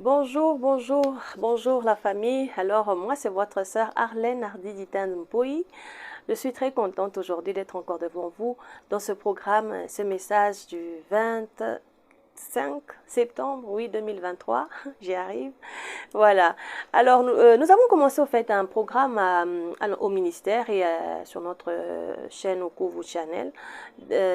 Bonjour, bonjour, bonjour la famille. Alors, moi, c'est votre sœur Arlène Ardidita Mpoyi. Je suis très contente aujourd'hui d'être encore devant vous dans ce programme, ce message du 25 septembre, oui, 2023. J'y arrive. Voilà. Alors, nous avons commencé au fait un programme au ministère et sur notre chaîne Okuvu Channel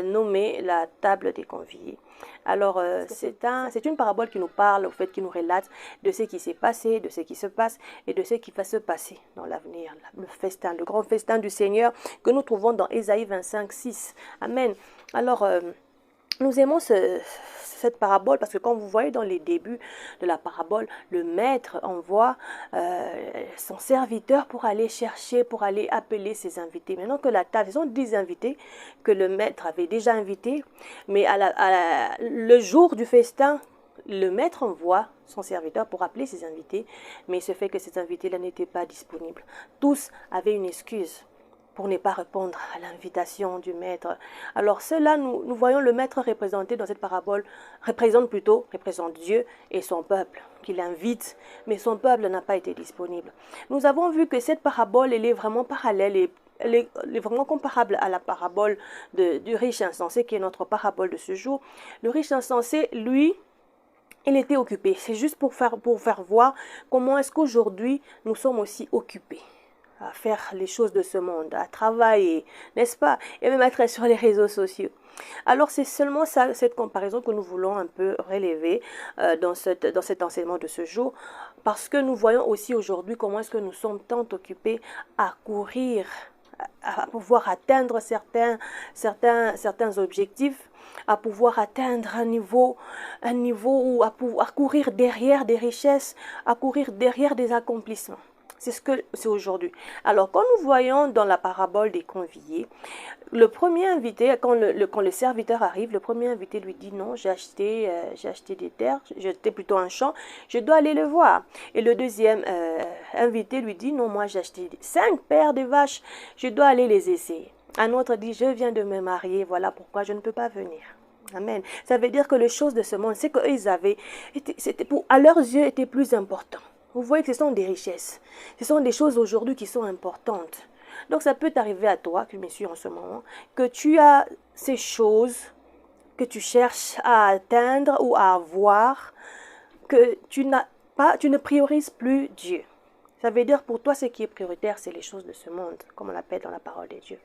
nommé la table des conviés. Alors, c'est une parabole qui nous parle, au fait, qui nous relate de ce qui s'est passé, de ce qui se passe et de ce qui va se passer dans l'avenir. Le festin, le grand festin du Seigneur que nous trouvons dans Ésaïe 25, 6. Amen. Alors, nous aimons cette parabole parce que quand vous voyez dans les débuts de la parabole, le maître envoie son serviteur pour aller chercher, pour aller appeler ses invités. Maintenant que la table, ils sont 10 invités que le maître avait déjà invités, mais le jour du festin, le maître envoie son serviteur pour appeler ses invités, mais il se fait que ces invités-là n'étaient pas disponibles. Tous avaient une excuse pour ne pas répondre à l'invitation du maître. Alors cela, nous voyons le maître représenté dans cette parabole, représente Dieu et son peuple qu'il invite, mais son peuple n'a pas été disponible. Nous avons vu que cette parabole, elle est vraiment parallèle et elle est vraiment comparable à la parabole du riche insensé, qui est notre parabole de ce jour. Le riche insensé, lui, il était occupé. C'est juste pour faire voir comment est-ce qu'aujourd'hui, nous sommes aussi occupés à faire les choses de ce monde, à travailler, n'est-ce pas? Et même à être sur les réseaux sociaux. Alors c'est seulement ça, cette comparaison que nous voulons un peu relever dans cet enseignement de ce jour, parce que nous voyons aussi aujourd'hui comment est-ce que nous sommes tant occupés à courir, à pouvoir atteindre certains objectifs, à pouvoir atteindre un niveau où à courir derrière des richesses, à courir derrière des accomplissements. C'est ce que c'est aujourd'hui. Alors, quand nous voyons dans la parabole des conviés, le premier invité, quand le serviteur arrive, le premier invité lui dit non, j'ai acheté des terres, j'ai acheté plutôt un champ, je dois aller le voir. Et le deuxième invité lui dit non, moi j'ai acheté 5 paires de vaches, je dois aller les essayer. Un autre dit je viens de me marier, voilà pourquoi je ne peux pas venir. Amen. Ça veut dire que les choses de ce monde, c'est qu'ils avaient, à leurs yeux, étaient plus importants. Vous voyez que ce sont des richesses. Ce sont des choses aujourd'hui qui sont importantes. Donc ça peut t'arriver à toi, qui me suis en ce moment, que tu as ces choses que tu cherches à atteindre ou à avoir, que tu ne priorises plus Dieu. Ça veut dire pour toi, ce qui est prioritaire, c'est les choses de ce monde, comme on l'appelle dans la parole de Dieu.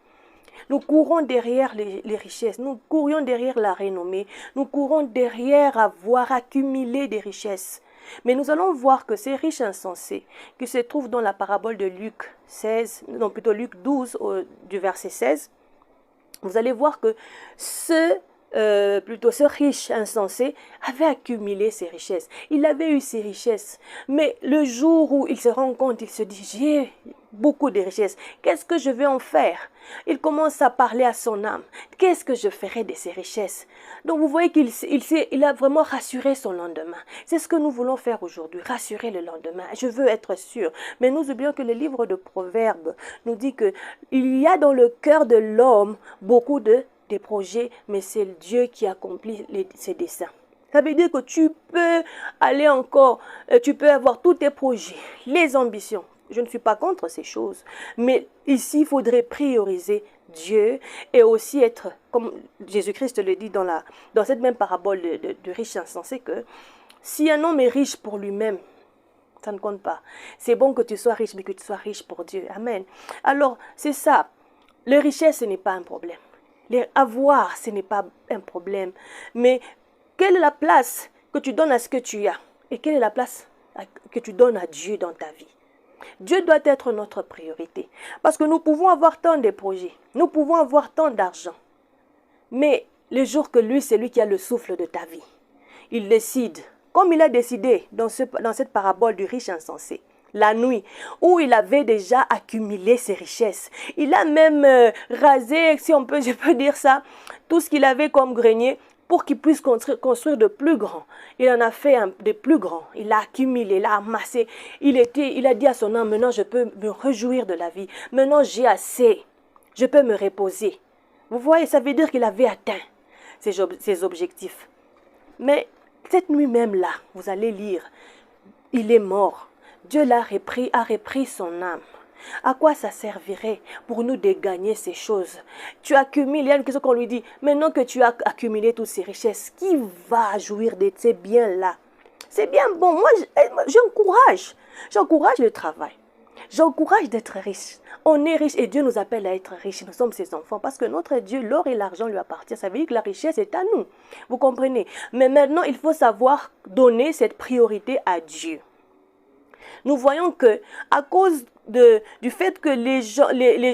Nous courons derrière les richesses, nous courions derrière la renommée, nous courons derrière avoir accumulé des richesses. Mais nous allons voir que ces riches insensés qui se trouvent dans la parabole de Luc 16, non plutôt Luc 12 du verset 16, vous allez voir que ce riche insensé avait accumulé ses richesses. Il avait eu ses richesses. Mais le jour où il se rend compte, il se dit, j'ai beaucoup de richesses. Qu'est-ce que je vais en faire? Il commence à parler à son âme. Qu'est-ce que je ferai de ces richesses? Donc vous voyez qu'il a vraiment rassuré son lendemain. C'est ce que nous voulons faire aujourd'hui, rassurer le lendemain. Je veux être sûr. Mais nous oublions que le livre de Proverbes nous dit que il y a dans le cœur de l'homme beaucoup des projets, mais c'est Dieu qui accomplit ses desseins. Ça veut dire que tu peux aller encore, tu peux avoir tous tes projets, les ambitions. Je ne suis pas contre ces choses, mais ici, il faudrait prioriser Dieu et aussi être, comme Jésus-Christ le dit dans cette même parabole de riche insensé, que si un homme est riche pour lui-même, ça ne compte pas. C'est bon que tu sois riche, mais que tu sois riche pour Dieu. Amen. Alors, c'est ça. Les richesses, ce n'est pas un problème. Les avoir, ce n'est pas un problème. Mais quelle est la place que tu donnes à ce que tu as? Et quelle est la place que tu donnes à Dieu dans ta vie? Dieu doit être notre priorité. Parce que nous pouvons avoir tant de projets. Nous pouvons avoir tant d'argent. Mais le jour que lui, c'est lui qui a le souffle de ta vie. Il décide, comme il a décidé dans cette parabole du riche insensé, la nuit, où il avait déjà accumulé ses richesses. Il a même rasé, si je peux dire ça, tout ce qu'il avait comme grenier pour qu'il puisse construire de plus grands. Il en a fait de plus grands. Il a accumulé, il a amassé. Il a dit à son âme, maintenant je peux me réjouir de la vie. Maintenant j'ai assez. Je peux me reposer. Vous voyez, ça veut dire qu'il avait atteint ses objectifs. Mais cette nuit même là, vous allez lire il est mort. Dieu a repris son âme. À quoi ça servirait pour nous de gagner ces choses? Tu accumules, il y a une question qu'on lui dit, maintenant que tu as accumulé toutes ces richesses, qui va jouir de ces biens-là? C'est bien bon, moi j'encourage le travail. J'encourage d'être riche. On est riche et Dieu nous appelle à être riches. Nous sommes ses enfants parce que notre Dieu, l'or et l'argent lui appartiennent. Ça veut dire que la richesse est à nous. Vous comprenez? Mais maintenant, il faut savoir donner cette priorité à Dieu. Nous voyons que à cause du fait que les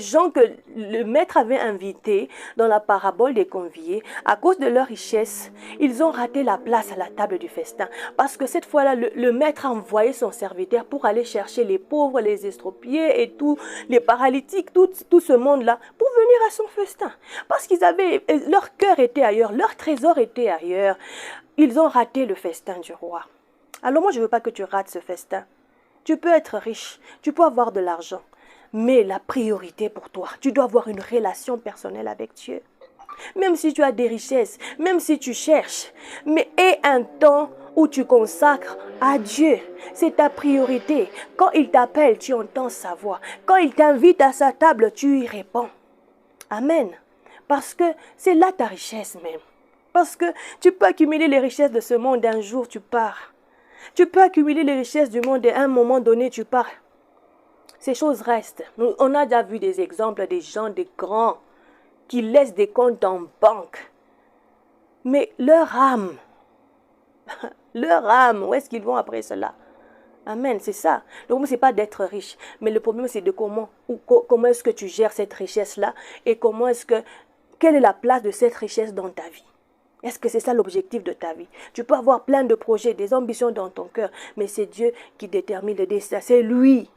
gens que le maître avait invités dans la parabole des conviés, à cause de leur richesse, ils ont raté la place à la table du festin. Parce que cette fois-là, le maître a envoyé son serviteur pour aller chercher les pauvres, les estropiés et tous les paralytiques, tout ce monde-là, pour venir à son festin. Parce qu'ils avaient, leur cœur était ailleurs, leur trésor était ailleurs. Ils ont raté le festin du roi. Alors moi, je ne veux pas que tu rates ce festin. Tu peux être riche, tu peux avoir de l'argent, mais la priorité pour toi, tu dois avoir une relation personnelle avec Dieu. Même si tu as des richesses, même si tu cherches, mais aie un temps où tu consacres à Dieu. C'est ta priorité. Quand il t'appelle, tu entends sa voix. Quand il t'invite à sa table, tu y réponds. Amen. Parce que c'est là ta richesse même. Parce que tu peux accumuler les richesses de ce monde, un jour tu pars. Tu peux accumuler les richesses du monde et à un moment donné, tu pars. Ces choses restent. On a déjà vu des exemples des gens, des grands, qui laissent des comptes en banque. Mais leur âme, où est-ce qu'ils vont après cela? Amen, c'est ça. Le problème, ce n'est pas d'être riche. Mais le problème, c'est de comment est-ce que tu gères cette richesse-là et quelle est la place de cette richesse dans ta vie. Est-ce que c'est ça l'objectif de ta vie? Tu peux avoir plein de projets, des ambitions dans ton cœur, mais c'est Dieu qui détermine le destin. C'est lui.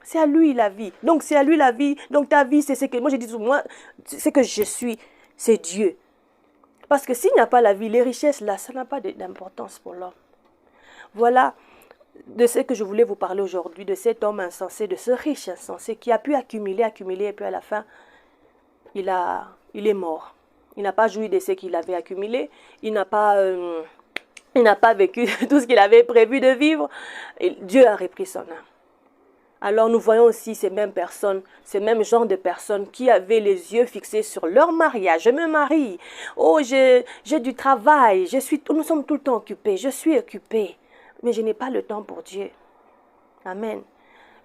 C'est à lui la vie. Donc c'est à lui la vie. Donc ta vie, c'est ce que moi je dis moi, c'est que je suis, c'est Dieu. Parce que s'il n'y a pas la vie, les richesses là, ça n'a pas d'importance pour l'homme. Voilà de ce que je voulais vous parler aujourd'hui, de cet homme insensé, de ce riche insensé qui a pu accumuler, et puis à la fin, il est mort. Il n'a pas joui de ce qu'il avait accumulé. Il n'a pas vécu tout ce qu'il avait prévu de vivre. Et Dieu a repris son âme. Alors nous voyons aussi ces mêmes personnes, ces mêmes genres de personnes qui avaient les yeux fixés sur leur mariage. Je me marie. Oh, j'ai du travail. Nous sommes tout le temps occupés. Je suis occupé. Mais je n'ai pas le temps pour Dieu. Amen.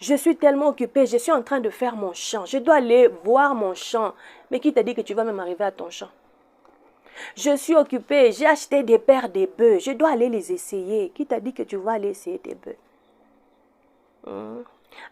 Je suis tellement occupée, je suis en train de faire mon champ. Je dois aller voir mon champ. Mais qui t'a dit que tu vas même arriver à ton champ? Je suis occupée, j'ai acheté des paires de bœufs. Je dois aller les essayer. Qui t'a dit que tu vas aller essayer tes bœufs?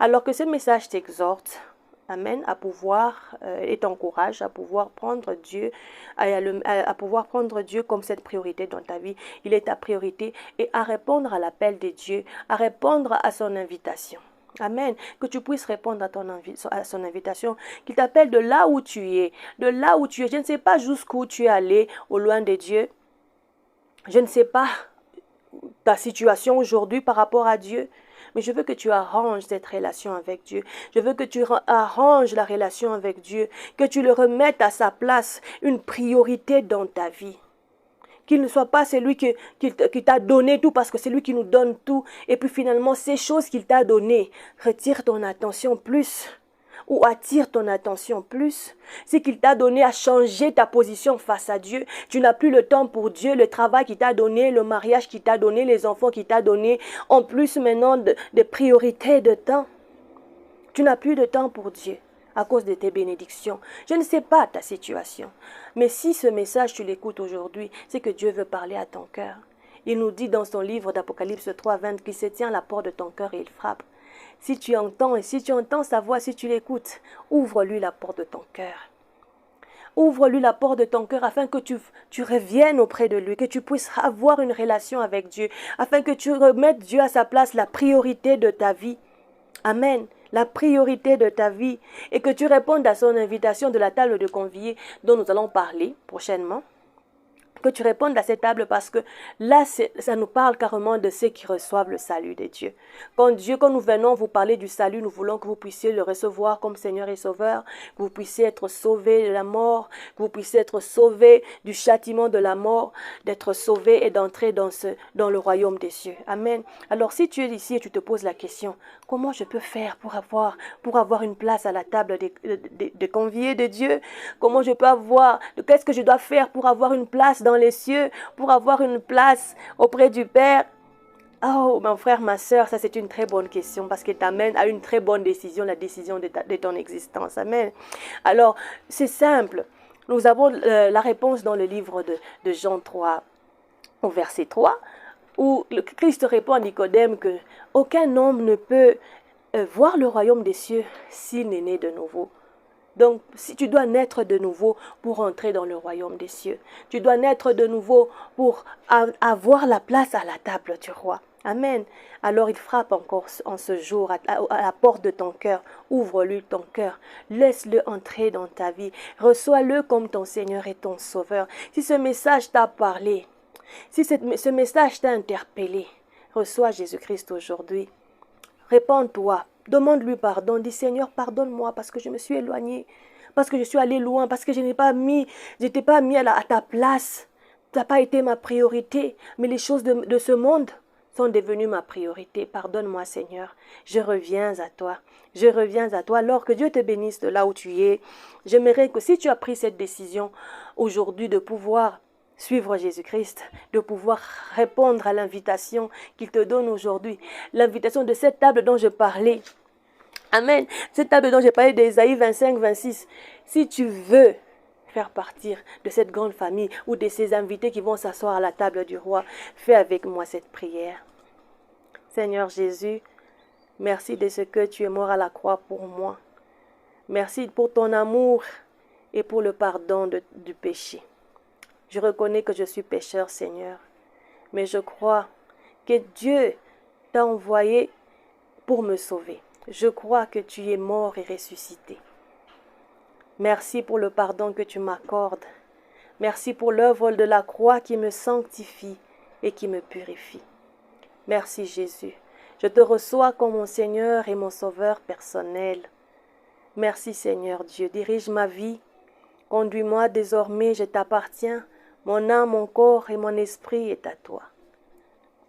Alors que ce message t'exhorte, amen, à pouvoir, et t'encourage à pouvoir prendre Dieu, à pouvoir prendre Dieu comme cette priorité dans ta vie. Il est ta priorité et à répondre à l'appel de Dieu, à répondre à son invitation. Amen. Que tu puisses répondre à son invitation, qu'il t'appelle de là où tu es, de là où tu es. Je ne sais pas jusqu'où tu es allé au loin de Dieu. Je ne sais pas ta situation aujourd'hui par rapport à Dieu. Mais je veux que tu arranges cette relation avec Dieu. Je veux que tu arranges la relation avec Dieu. Que tu le remettes à sa place, une priorité dans ta vie. Qu'il ne soit pas celui qui t'a donné tout parce que c'est lui qui nous donne tout. Et puis finalement, ces choses qu'il t'a données retirent ton attention plus ou attire ton attention plus. C'est qu'il t'a donné à changer ta position face à Dieu. Tu n'as plus le temps pour Dieu, le travail qu'il t'a donné, le mariage qu'il t'a donné, les enfants qu'il t'a donné, en plus maintenant de priorités de temps. Tu n'as plus de temps pour Dieu à cause de tes bénédictions. Je ne sais pas ta situation, mais si ce message tu l'écoutes aujourd'hui, c'est que Dieu veut parler à ton cœur. Il nous dit dans son livre d'Apocalypse 3:20 qu'il se tient à la porte de ton cœur et il frappe. Si tu entends et si tu entends sa voix, si tu l'écoutes, ouvre-lui la porte de ton cœur. Ouvre-lui la porte de ton cœur afin que tu reviennes auprès de lui, que tu puisses avoir une relation avec Dieu, afin que tu remettes Dieu à sa place, la priorité de ta vie. Amen. La priorité de ta vie et que tu répondes à son invitation de la table de conviés dont nous allons parler prochainement. que tu répondes à cette table parce que là, ça nous parle carrément de ceux qui reçoivent le salut de Dieu. Quand nous venons vous parler du salut, nous voulons que vous puissiez le recevoir comme Seigneur et Sauveur, que vous puissiez être sauvés de la mort, que vous puissiez être sauvés du châtiment de la mort, d'être sauvés et d'entrer dans le royaume des cieux. Amen. Alors si tu es ici et tu te poses la question, comment je peux faire pour avoir une place à la table des conviés de Dieu? Comment je peux qu'est-ce que je dois faire pour avoir une place dans les cieux, pour avoir une place auprès du Père? Oh, mon frère, ma soeur, ça c'est une très bonne question parce qu'elle t'amène à une très bonne décision, la décision de ton existence. Amen. Alors, c'est simple. Nous avons la réponse dans le livre de Jean 3, au verset 3, où le Christ répond à Nicodème que aucun homme ne peut voir le royaume des cieux s'il n'est né de nouveau. Donc, si tu dois naître de nouveau pour entrer dans le royaume des cieux, tu dois naître de nouveau pour avoir la place à la table du roi. Amen. Alors il frappe encore en ce jour à la porte de ton cœur. Ouvre-lui ton cœur. Laisse-le entrer dans ta vie. Reçois-le comme ton Seigneur et ton Sauveur. Si ce message t'a parlé, si ce message t'a interpellé, reçois Jésus-Christ aujourd'hui. Répands-toi. Demande-lui pardon. Dis Seigneur, pardonne-moi parce que je me suis éloigné, parce que je suis allé loin, parce que je n'étais pas mis à ta place. Tu n'as pas été ma priorité, mais les choses de ce monde sont devenues ma priorité. Pardonne-moi Seigneur. Je reviens à toi. Je reviens à toi. Alors que Dieu te bénisse de là où tu es. J'aimerais que si tu as pris cette décision aujourd'hui de pouvoir suivre Jésus-Christ, de pouvoir répondre à l'invitation qu'il te donne aujourd'hui, l'invitation de cette table dont je parlais. Amen. Cette table dont j'ai parlé d'Ésaïe 25, 26. Si tu veux faire partir de cette grande famille ou de ces invités qui vont s'asseoir à la table du roi, fais avec moi cette prière. Seigneur Jésus, merci de ce que tu es mort à la croix pour moi. Merci pour ton amour et pour le pardon du péché. Je reconnais que je suis pécheur, Seigneur, mais je crois que Dieu t'a envoyé pour me sauver. Je crois que tu es mort et ressuscité. Merci pour le pardon que tu m'accordes. Merci pour l'œuvre de la croix qui me sanctifie et qui me purifie. Merci Jésus. Je te reçois comme mon Seigneur et mon Sauveur personnel. Merci Seigneur Dieu. Dirige ma vie. Conduis-moi désormais, je t'appartiens. Mon âme, mon corps et mon esprit est à toi.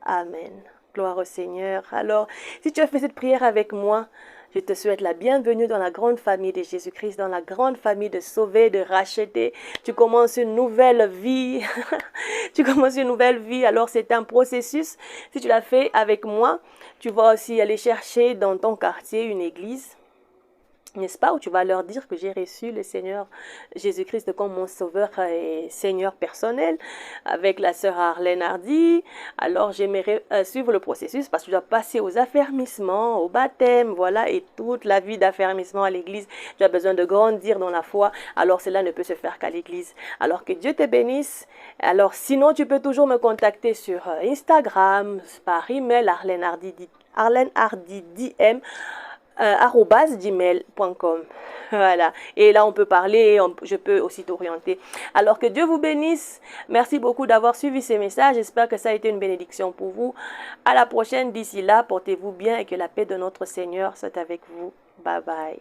Amen. Gloire au Seigneur. Alors, si tu as fait cette prière avec moi, je te souhaite la bienvenue dans la grande famille de Jésus-Christ, dans la grande famille de sauvés, de rachetés. Tu commences une nouvelle vie. Tu commences une nouvelle vie. Alors, c'est un processus. Si tu l'as fait avec moi, tu vas aussi aller chercher dans ton quartier une église. N'est-ce pas, où tu vas leur dire que j'ai reçu le Seigneur Jésus-Christ comme mon sauveur et Seigneur personnel avec la sœur Arlène Hardy. Alors j'aimerais suivre le processus parce que tu dois passer aux affermissements, au baptême, voilà, et toute la vie d'affermissement à l'église. Tu as besoin de grandir dans la foi, alors cela ne peut se faire qu'à l'église. Alors que Dieu te bénisse. Alors sinon, tu peux toujours me contacter sur Instagram, par email, Arlène Hardy DM. @gmail.com. Voilà. Et là, on peut parler, je peux aussi t'orienter. Alors que Dieu vous bénisse. Merci beaucoup d'avoir suivi ces messages. J'espère que ça a été une bénédiction pour vous. À la prochaine. D'ici là, portez-vous bien et que la paix de notre Seigneur soit avec vous. Bye bye.